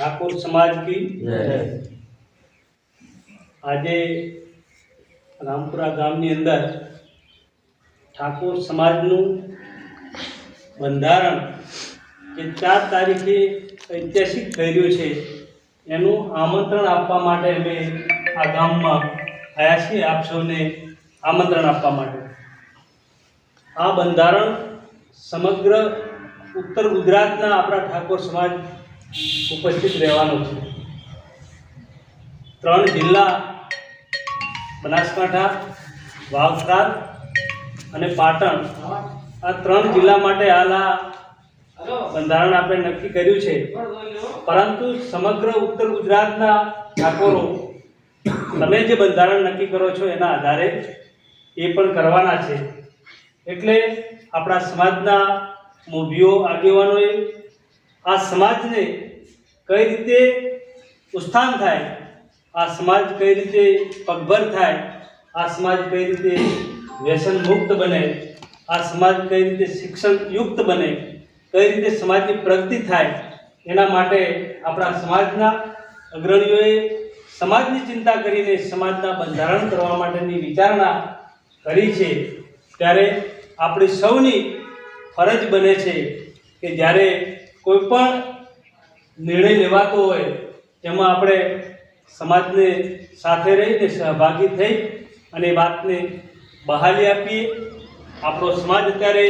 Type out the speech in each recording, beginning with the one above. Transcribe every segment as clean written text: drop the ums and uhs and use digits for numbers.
ठाकुर समाज की जय। આજે રામપુરા ગામની અંદર ઠાકોર સમાજનું બંધારણ જે 4 તારીખે ઐતિહાસિક કર્યું છે એનું આમંત્રણ આપવા માટે અમે આ ગામમાં આવ્યા છીએ। આપ સૌને આમંત્રણ આપવા માટે આ બંધારણ સમગ્ર ઉત્તર ગુજરાતના આપણા ઠાકોર સમાજ ઉપસ્થિત રહેવાનો છે। 3 જિલ્લા બનાસકાંઠા, વાવથરાદ અને પાટણ આ 3 જિલ્લા માટે હાલ આ બંધારણ આપણે નક્કી કર્યું છે, પરંતુ સમગ્ર ઉત્તર ગુજરાતના ઠાકોરો તમે જે બંધારણ નક્કી કરો છો એના આધારે એ પણ કરવાના છે। એટલે આપણા સમાજના મોભીઓ આગેવાનોએ આ સમાજને કઈ રીતે ઉત્થાન થાય, આ સમાજ કઈ રીતે પગભર થાય, આ સમાજ કઈ રીતે વ્યસન મુક્ત બને, આ સમાજ કઈ રીતે શિક્ષણ યુક્ત બને, કઈ રીતે સમાજની પ્રગતિ થાય, એના માટે આપણા સમાજના અગ્રણીઓએ સમાજની ચિંતા કરીને સમાજના બંધારણ કરવા માટેની વિચારણા કરી છે। ત્યારે આપણી સૌની ફરજ બને છે કે જ્યારે કોઈ પણ નિર્ણય લેવાતો હોય એમાં આપણે સમાજને સાથે રહીને સહભાગી થઈ અને વાતને બહાલી આપીએ। આપણો સમાજ અત્યારે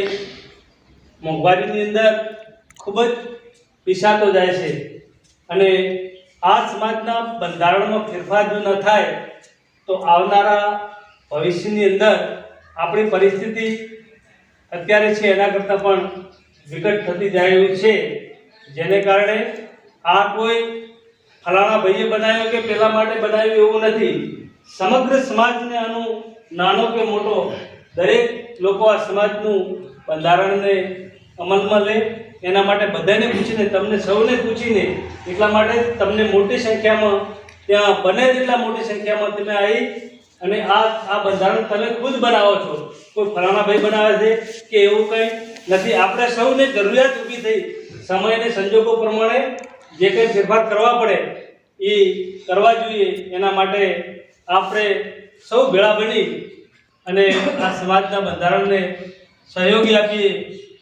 મોંઘવારીની અંદર ખૂબ જ પીસાતો જાય છે અને આ સમાજના બંધારણમાં ફેરફાર જો ન થાય તો આવનારા ભવિષ્યની અંદર આપણી પરિસ્થિતિ અત્યારે છે એના કરતાં પણ વિકટ થતી જાય એવું છે, જેને કારણે આ કોઈ ફલાણા ભાઈએ બનાવ્યો કે પેલા માટે બનાવ્યું એવું નથી। સમગ્ર સમાજને આનું નાનો કે મોટો દરેક લોકો આ સમાજનું બંધારણને અમલમાં લે એના માટે બધાને પૂછીને, તમને સૌને પૂછીને, એટલા માટે તમને મોટી સંખ્યામાં ત્યાં બને તેટલા મોટી સંખ્યામાં તમે આવી અને આ બંધારણ તમે ખુદ બનાવો છો। કોઈ ફલાણા ભાઈ બનાવે છે કે એવું કંઈ નથી। આપણે સૌને જરૂરિયાત ઊભી થઈ સમય અને સંજોગો પ્રમાણે જે કંઈ ફેરફાર કરવા પડે એ કરવા જોઈએ। એના માટે આપણે સૌ ભેળા બની અને આ સમાજના બંધારણને સહયોગી આપીએ,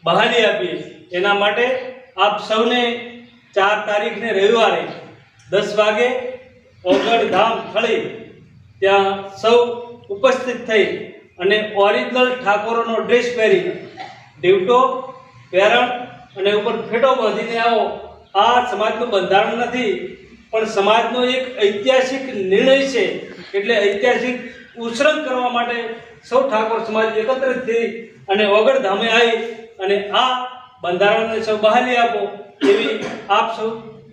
બહાલી આપીએ। એના માટે આપ સૌને 4 તારીખને રવિવારે 10 વાગે ઓગળ ધામ થળી ત્યાં સૌ ઉપસ્થિત થઈ અને ઓરિજિનલ ઠાકોરોનો ડ્રેસ પહેરી દીવટો પેરણ અને ઉપર ફેટો બાંધીને આવો। આ સમાજનું બંધારણ નથી પણ સમાજનો એક ઐતિહાસિક નિર્ણય છે, એટલે ઐતિહાસિક ઉછરણ કરવા માટે સૌ ઠાકોર સમાજ એકત્રિત થઈ અને ઓગળ ધામે આવી અને આ બંધારણને સૌ બહાલી આપો એવી આપ સૌ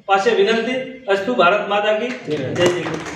પાસે વિનંતી। અસ્તુ ભારત માતા કી જય।